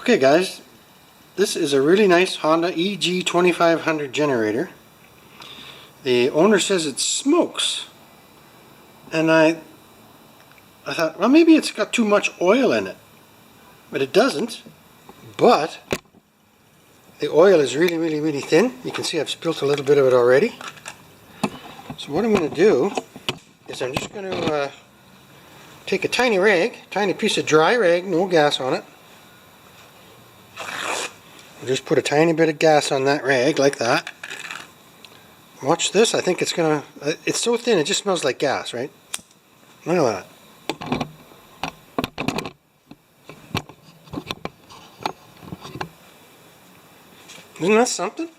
Okay guys, this is a really nice Honda EG2500 generator. The owner says it smokes, and I thought, well, maybe it's got too much oil in it, but it doesn't. But the oil is really thin. You can see I've spilt a little bit of it already. So what I'm going to do is I'm just going to take a tiny rag, tiny piece of dry rag, no gas on it. I'll just put a tiny bit of gas on that rag like that. Watch this. I think it's gonna, it's so thin it just smells like gas, right? Look at that. Isn't that something?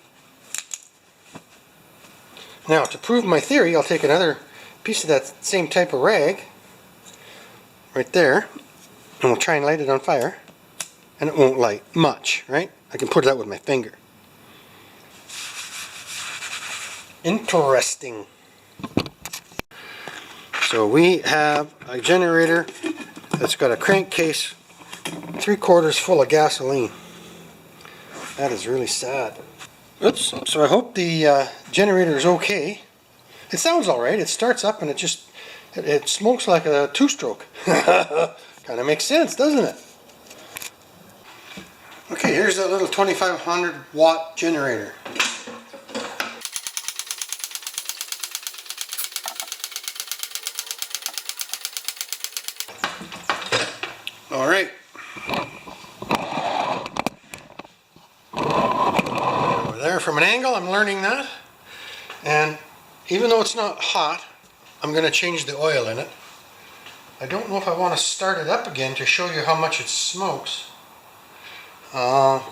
Now, to prove my theory, I'll take another piece of that same type of rag right there, and we'll try and light it on fire, and it won't light much, right? I can put it out with my finger. Interesting. So we have a generator that's got a crankcase 3/4 full of gasoline. That is really sad. Oops. So I hope the generator is okay. It sounds alright. It starts up and it smokes like a two-stroke. Kind of makes sense, doesn't it? Okay, here's that little 2500 watt generator. Alright. Over there from an angle, I'm learning that. And even though it's not hot, I'm going to change the oil in it. I don't know if I want to start it up again to show you how much it smokes. Gosh,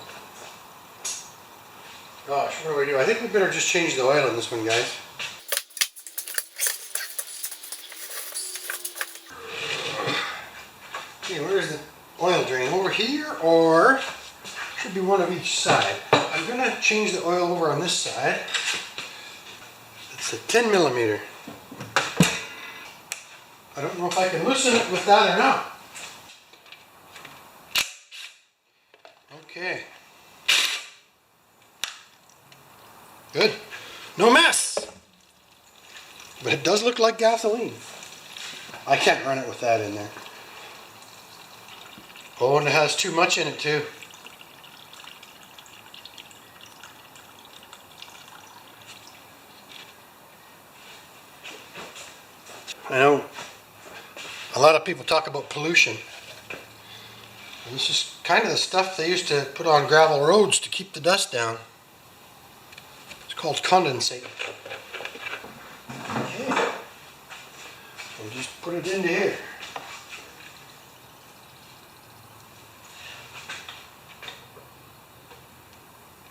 what do we do? I think we better just change the oil in this one, guys. Okay, where's the oil drain? Over here, or should be one of each side. I'm going to change the oil over on this side. It's a 10mm. I don't know if I can loosen it with that or not. Okay. Good. No mess. But it does look like gasoline. I can't run it with that in there. Oh, and it has too much in it too. I know a lot of people talk about pollution. And this is kind of the stuff they used to put on gravel roads to keep the dust down. It's called condensate. Okay. And just put it into here.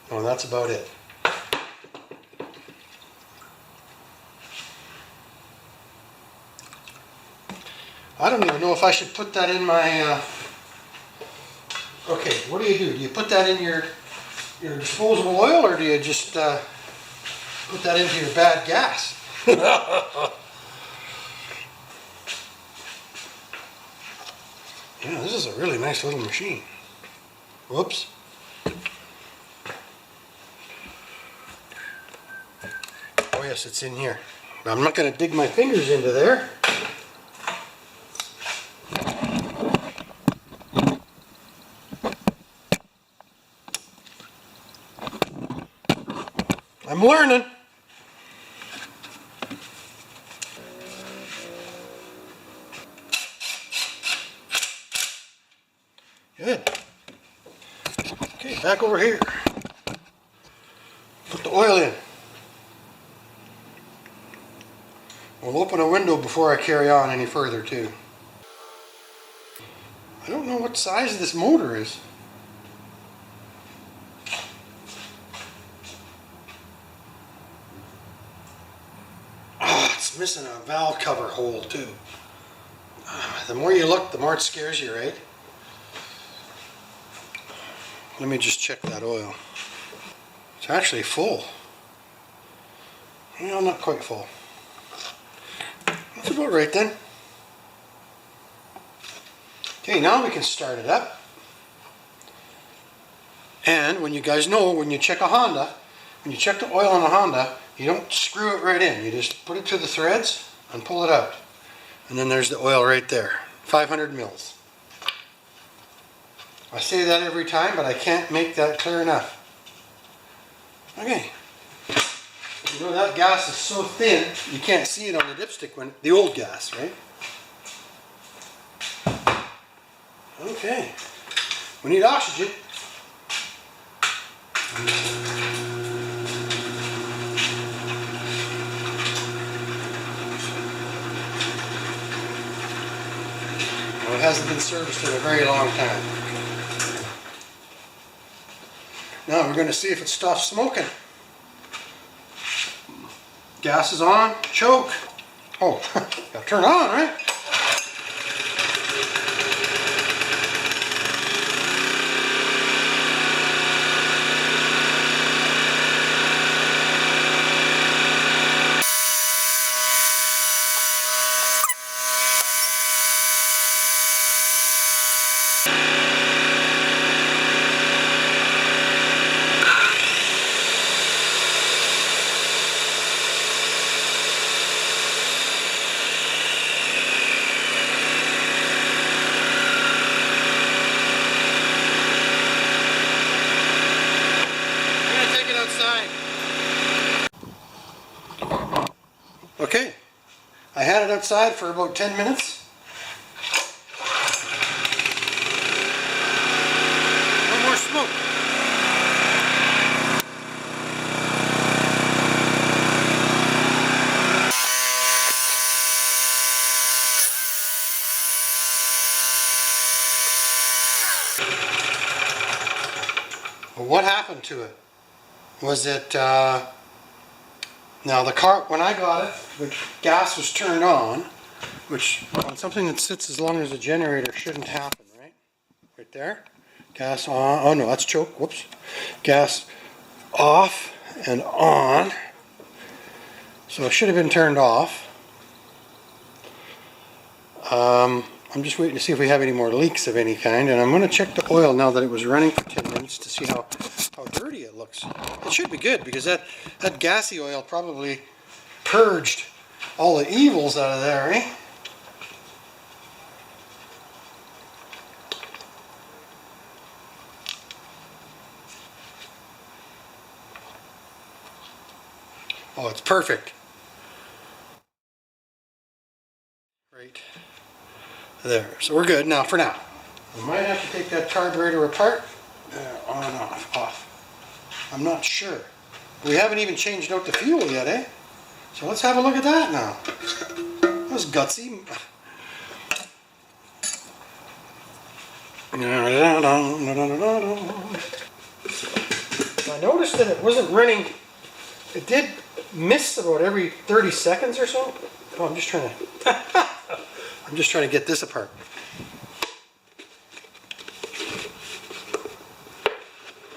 Oh, that's about it. I don't even know if I should put that in my... Okay, what do? Do you put that in your disposable oil, or do you just put that into your bad gas? Yeah, this is a really nice little machine. Whoops. Oh yes, it's in here. But I'm not going to dig my fingers into there. I'm learning. Good. Okay, back over here. Put the oil in. We'll open a window before I carry on any further too. I don't know what size this motor is. It's missing a valve cover hole too. The more you look, the more it scares you, right? Let me just check that oil. It's actually full. No, not quite full. That's about right then. Okay, now we can start it up. And when you guys know, when you check a Honda, when you check the oil on a Honda, you don't screw it right in. You just put it to the threads and pull it out. And then there's the oil right there, 500 mils. I say that every time, but I can't make that clear enough. Okay. You know that gas is so thin, you can't see it on the dipstick when the old gas, right? Okay. We need oxygen. Well, it hasn't been serviced in a very long time. Now we're going to see if it stops smoking. Gas is on, choke. Oh, gotta turn it on, right? Okay, I had it outside for about 10 minutes. No more smoke. Well, what happened to it? Was it now the car, when I got it, the gas was turned on, which on something that sits as long as a generator shouldn't happen, right? Right there. Gas on. Oh no, that's choke. Whoops. Gas off and on. So it should have been turned off. I'm just waiting to see if we have any more leaks of any kind, and I'm going to check the oil now that it was running for 10 minutes to see how dirty it looks. It should be good because that gassy oil probably purged all the evils out of there, eh? Oh, it's perfect. Right there. So we're good now for now. We might have to take that carburetor apart. On, off. I'm not sure. We haven't even changed out the fuel yet, eh? So let's have a look at that now. That was gutsy. I noticed that it wasn't running. It did miss about every 30 seconds or so. Oh, I'm just trying to get this apart.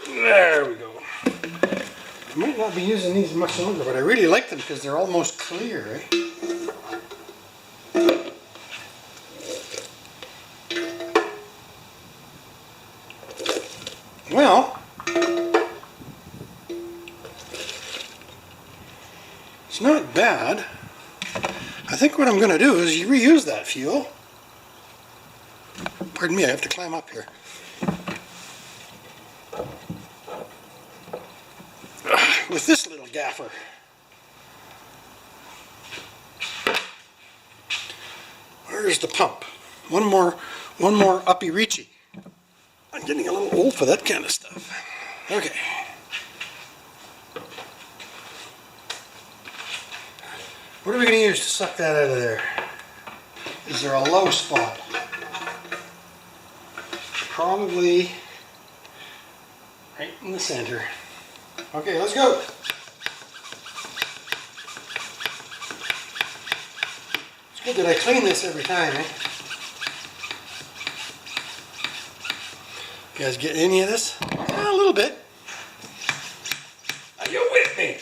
There we go. I might not be using these much longer, but I really like them because they're almost clear, eh? Well, it's not bad. I think what I'm going to do is reuse that fuel. Pardon me, I have to climb up here. With this little gaffer. Where's the pump? One more uppy reachy. I'm getting a little old for that kind of stuff. Okay. What are we going to use to suck that out of there? Is there a low spot? Probably right in the center. Okay, let's go. It's good that I clean this every time, eh? You guys get any of this? A little bit. Are you with me?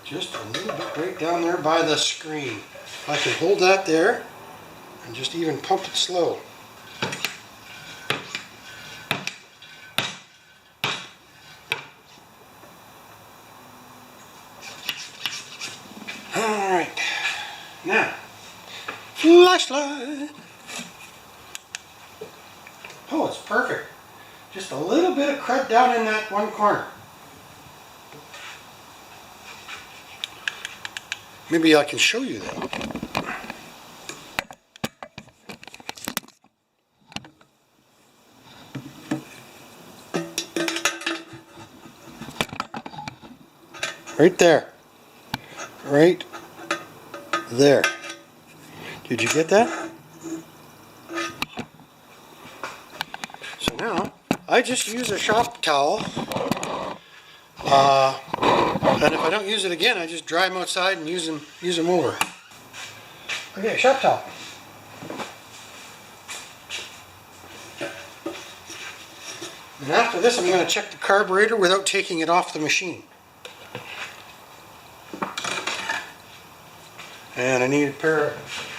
just a little bit right down there by the screen. I can hold that there and just even pump it slow. Alright, now, flashlight. Oh, it's perfect. Just a little bit of crud down in that one corner. Maybe I can show you that. Right there. Right there. Did you get that? So now, I just use a shop towel. And if I don't use it again, I just dry them outside and use them over. Okay, shop towel. And after this, I'm going to check the carburetor without taking it off the machine. And I need a pair of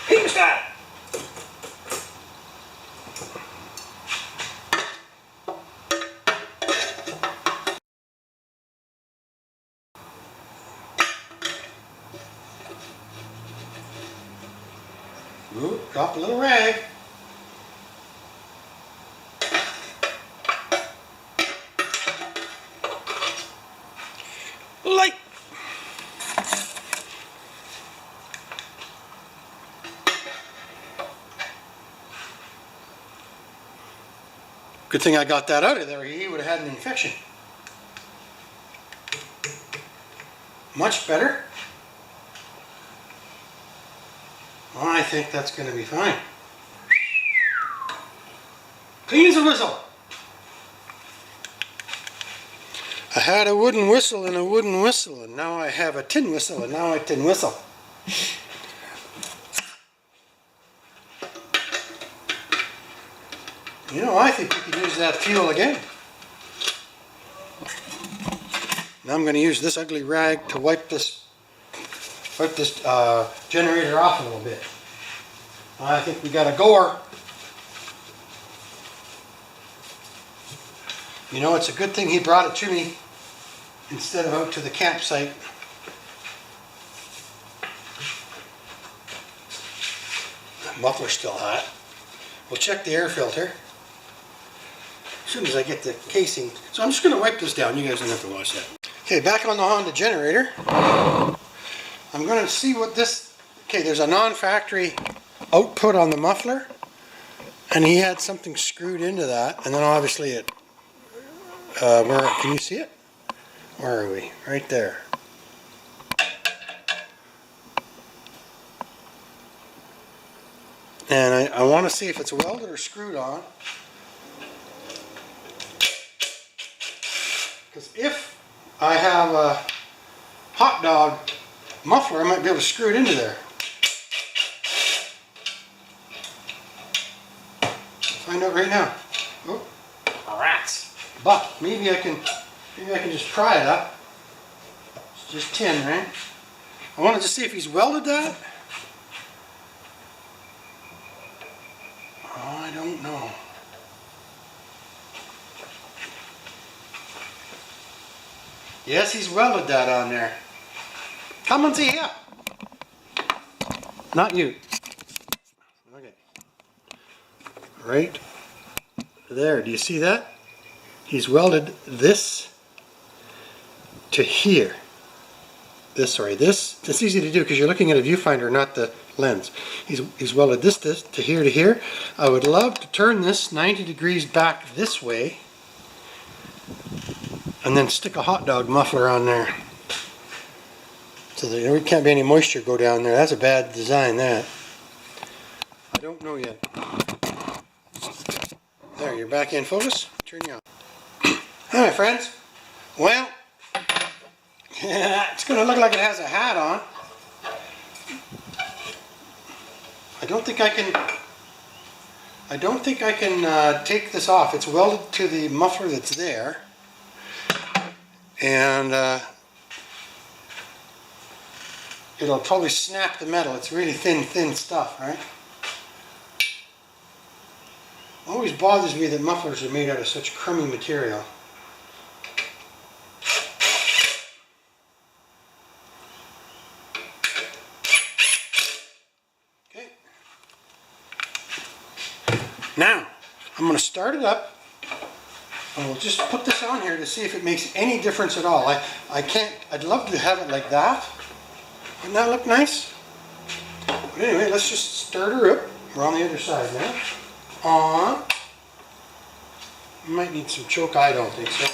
hemostat. Ooh, drop a little rag. Light. Good thing I got that out of there. He would have had an infection. Much better. Well, I think that's going to be fine. Clean as a whistle. I had a wooden whistle and a wooden whistle, and now I have a tin whistle, and now I tin whistle. You know, I think we could use that fuel again. Now I'm going to use this ugly rag to wipe this generator off a little bit. I think we got a goer. You know, it's a good thing he brought it to me instead of out to the campsite. The muffler's still hot. We'll check the air filter as soon as I get the casing. So I'm just going to wipe this down. You guys don't have to watch that. Okay, back on the Honda generator. I'm going to see what this... Okay, there's a non-factory output on the muffler, and he had something screwed into that, and then obviously it... where, can you see it? Where are we? Right there. And I want to see if it's welded or screwed on. Because if I have a hot dog muffler, I might be able to screw it into there. Find out right now. Oh, rats! But maybe I can just pry it up. It's just tin, right? I wanted to see if he's welded that. Oh, I don't know. Yes, he's welded that on there. Come and see here. Not you. Okay. Right there. Do you see that? He's welded this to here. This. It's easy to do because you're looking at a viewfinder, not the lens. He's welded this to here. I would love to turn this 90 degrees back this way and then stick a hot dog muffler on there. So there can't be any moisture go down there. That's a bad design, that. I don't know yet. There, you're back in focus. Turn you on. Alright, friends. Well, it's going to look like it has a hat on. I don't think I can take this off. It's welded to the muffler that's there. And it'll probably snap the metal. It's really thin stuff, right? Always bothers me that mufflers are made out of such crummy material. Okay. Now, I'm going to start it up, and we'll just put this on here to see if it makes any difference at all. I'd love to have it like that. Wouldn't that look nice? But anyway, let's just start her up. We're on the other side now. On. You might need some choke. I don't think so.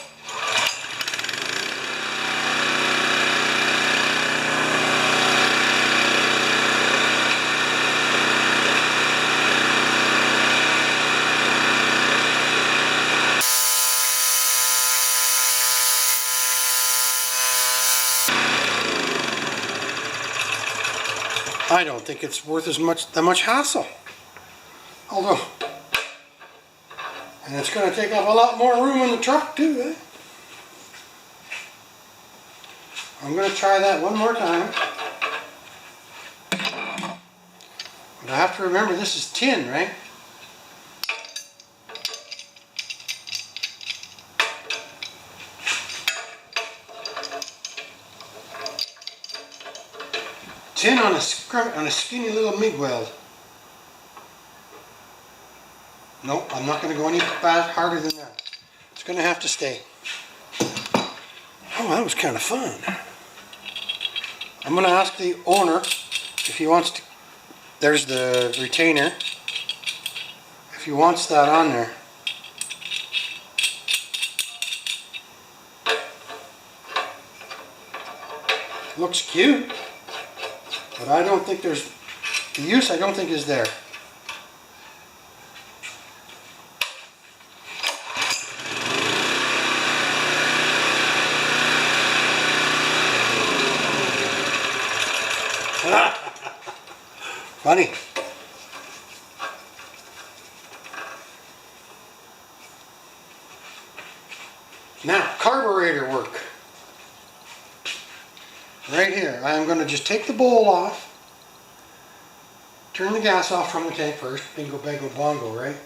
I don't think it's worth that much hassle. Although, and it's going to take up a lot more room in the truck too, eh? I'm going to try that one more time. But I have to remember this is tin, right? Tin on a skinny little MIG weld. Nope, I'm not going to go any harder than that. It's going to have to stay. Oh, that was kind of fun. I'm going to ask the owner if he wants to... There's the retainer. If he wants that on there. Looks cute. But I don't think there's... The use I don't think is there. Funny. Now, carburetor work. Right here, I'm going to just take the bowl off, turn the gas off from the tank first, bingo, bango, bongo, right?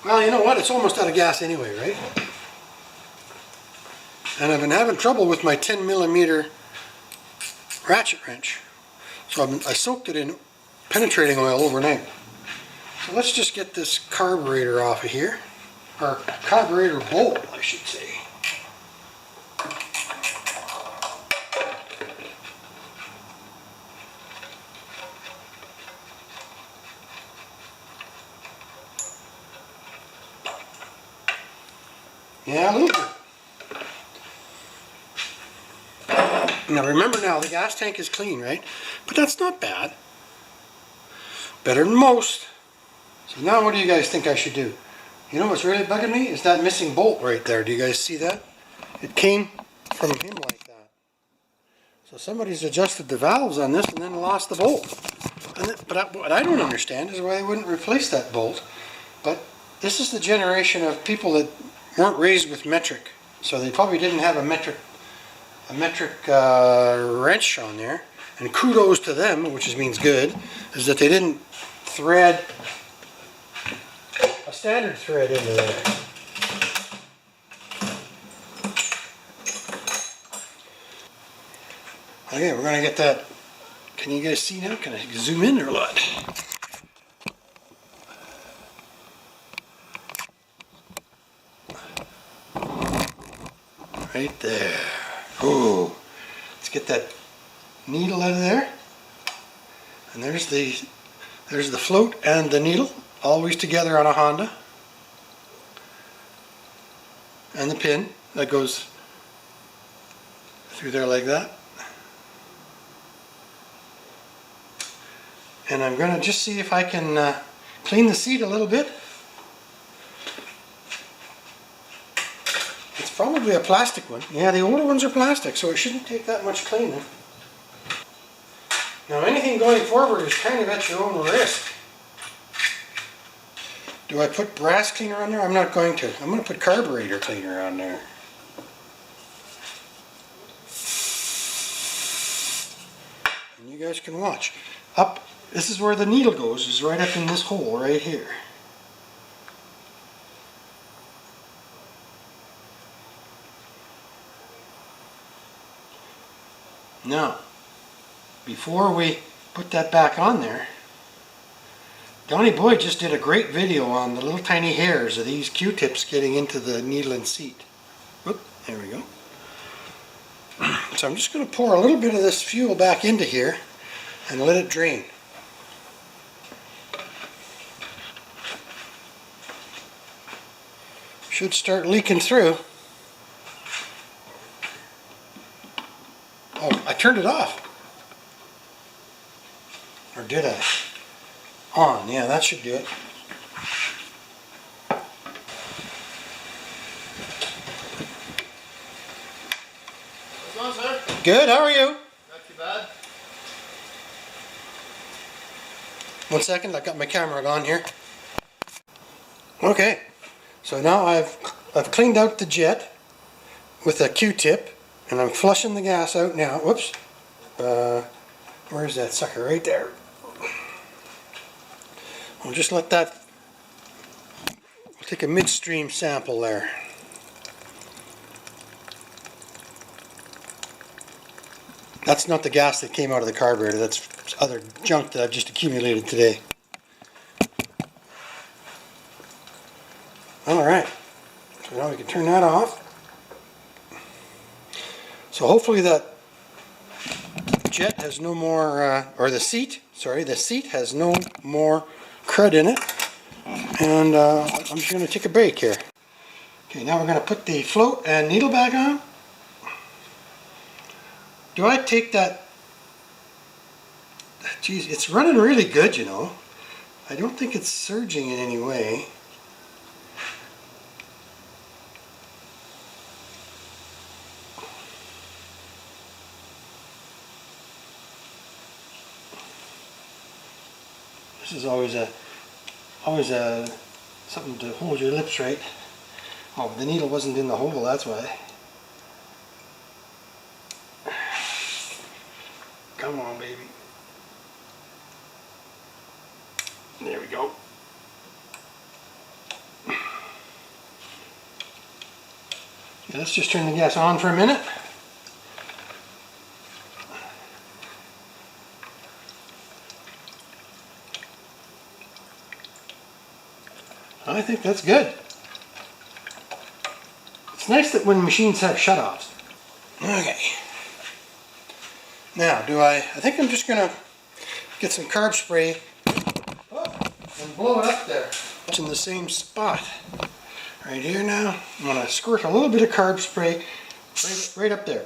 Well, you know what, it's almost out of gas anyway, right? And I've been having trouble with my 10mm ratchet wrench. So I soaked it in penetrating oil overnight. So let's just get this carburetor off of here, or carburetor bolt, I should say. Yeah, a little bit. Now remember now, the gas tank is clean, right? But that's not bad. Better than most. So now what do you guys think I should do? You know what's really bugging me? Is that missing bolt right there. Do you guys see that? It came from him like that. So somebody's adjusted the valves on this and then lost the bolt. But what I don't understand is why they wouldn't replace that bolt. But this is the generation of people that weren't raised with metric. So they probably didn't have a metric wrench on there, and kudos to them, which means good, is that they didn't thread a standard thread into there. Okay, we're going to get that. Can you guys see now? Can I zoom in or what? Right there. Oh, let's get that needle out of there. And there's the float and the needle, always together on a Honda. And the pin that goes through there like that. And I'm going to just see if I can clean the seat a little bit. It's probably a plastic one. Yeah, the older ones are plastic, so it shouldn't take that much cleaning. Now anything going forward is kind of at your own risk. Do I put brass cleaner on there? I'm not going to. I'm going to put carburetor cleaner on there. you guys can watch. Up, this is where the needle goes, is right up in this hole right here. Now, before we put that back on there, Donnie Boy just did a great video on the little tiny hairs of these Q-tips getting into the needle and seat. Oop, there we go. So I'm just going to pour a little bit of this fuel back into here and let it drain. Should start leaking through. Oh, I turned it off. Or did I? On, yeah, that should do it. What's on, sir? Good, how are you? Not too bad. One second, I've got my camera on here. Okay, so now I've cleaned out the jet with a Q-tip, and I'm flushing the gas out now. Whoops. Where's that sucker? Right there. I'll just let that, we'll take a midstream sample there. That's not the gas that came out of the carburetor, that's other junk that I've just accumulated today. Alright, so now we can turn that off. So hopefully that jet has no more, or the seat has no more crud in it. And I'm just going to take a break here. Okay, now we're going to put the float and needle back on. Do I take that? Geez, it's running really good, you know. I don't think it's surging in any way. This is always something to hold your lips right. Oh, the needle wasn't in the hole, that's why. Come on, baby. There we go. Okay, let's just turn the gas on for a minute. I think that's good. It's nice that when machines have shutoffs. Okay. Now, I think I'm just going to get some carb spray and blow it up there. It's in the same spot. Right here now, I'm going to squirt a little bit of carb spray right up there.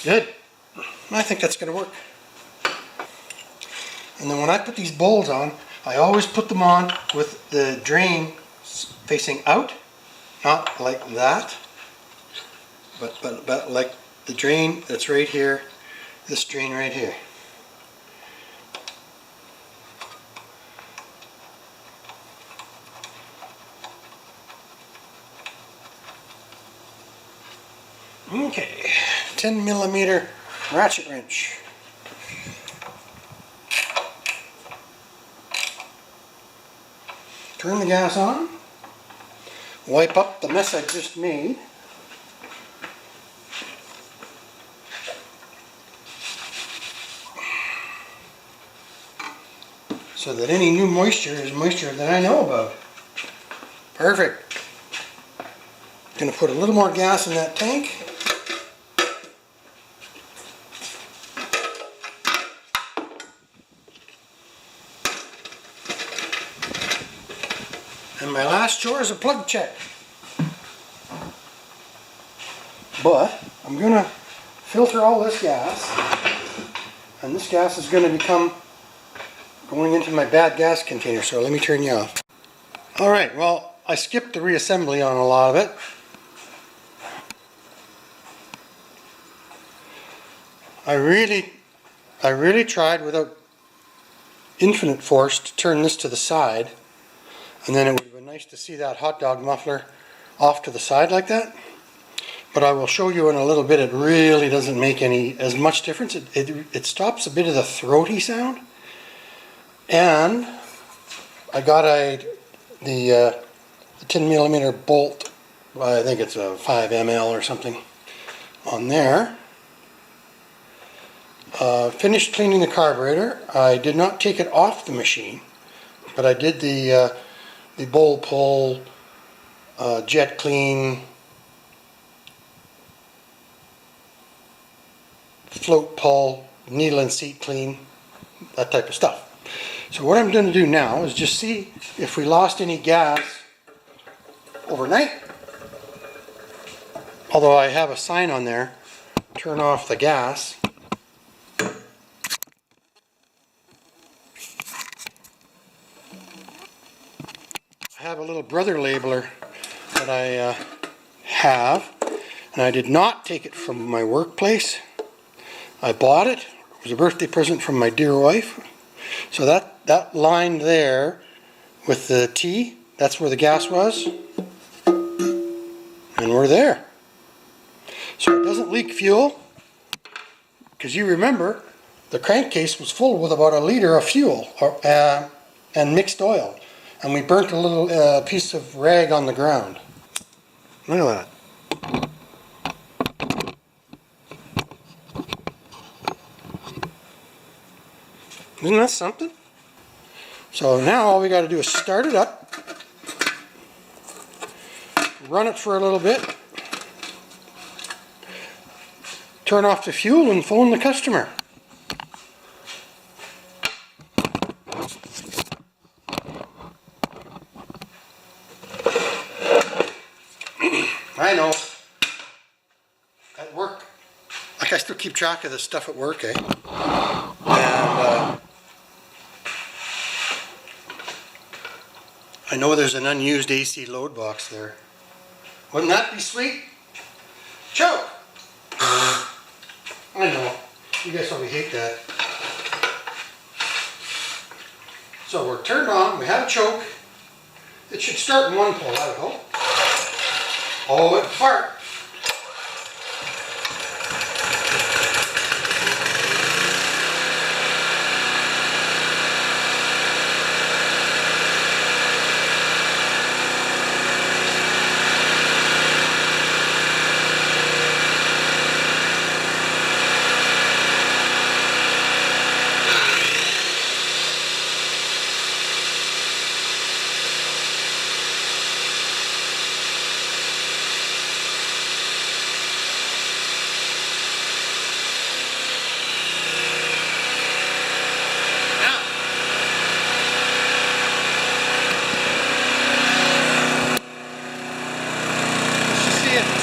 Good. I think that's going to work. And then when I put these bowls on, I always put them on with the drain facing out, not like that, but like the drain that's right here, this drain right here. Okay, 10mm ratchet wrench. Turn the gas on, wipe up the mess I just made. So that any new moisture is moisture that I know about. Perfect. Gonna put a little more gas in that tank. And my last chore is a plug check. But I'm going to filter all this gas, and this gas is going to become going into my bad gas container, so let me turn you off. Alright, well, I skipped the reassembly on a lot of it. I really tried without infinite force to turn this to the side, and then it would have been nice to see that hot dog muffler off to the side like that. But I will show you in a little bit, it really doesn't make as much difference. It stops a bit of the throaty sound. And I got the 10mm bolt, I think it's a 5 ml or something, on there. Finished cleaning the carburetor. I did not take it off the machine, but I did the bowl pull, jet clean, float pull, needle and seat clean, that type of stuff. So what I'm going to do now is just see if we lost any gas overnight. Although I have a sign on there, turn off the gas. I have a little brother labeler that I have, and I did not take it from my workplace. I bought it. It was a birthday present from my dear wife. So that line there with the T, that's where the gas was. And we're there. So it doesn't leak fuel, because you remember the crankcase was full with about 1 liter of fuel and mixed oil. And we burnt a little piece of rag on the ground. Look at that. Isn't that something? So now all we got to do is start it up, run it for a little bit, turn off the fuel and phone the customer. I know, at work, like I still keep track of this stuff at work, eh? And I know there's an unused AC load box there. Wouldn't that be sweet? Choke! I know, you guys probably hate that. So we're turned on, we have a choke. It should start in one pull, I would hope. Oh, it farted.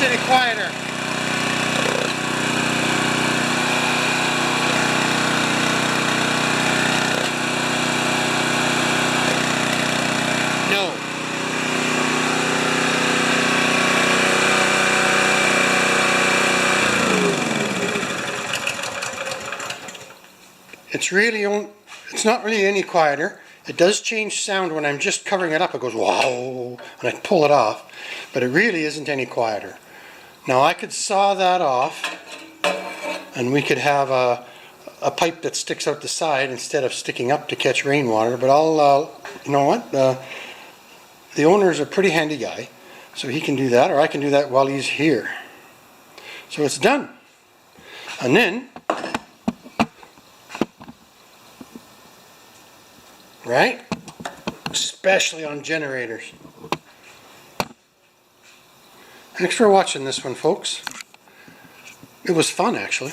Any quieter. No. It's not really any quieter. It does change sound when I'm just covering it up. It goes wow, and I pull it off, but it really isn't any quieter. Now I could saw that off, and we could have a pipe that sticks out the side instead of sticking up to catch rainwater, but you know what, the owner's a pretty handy guy, so he can do that, or I can do that while he's here. So it's done. And then, right, especially on generators. Thanks for watching this one, folks. It was fun, actually.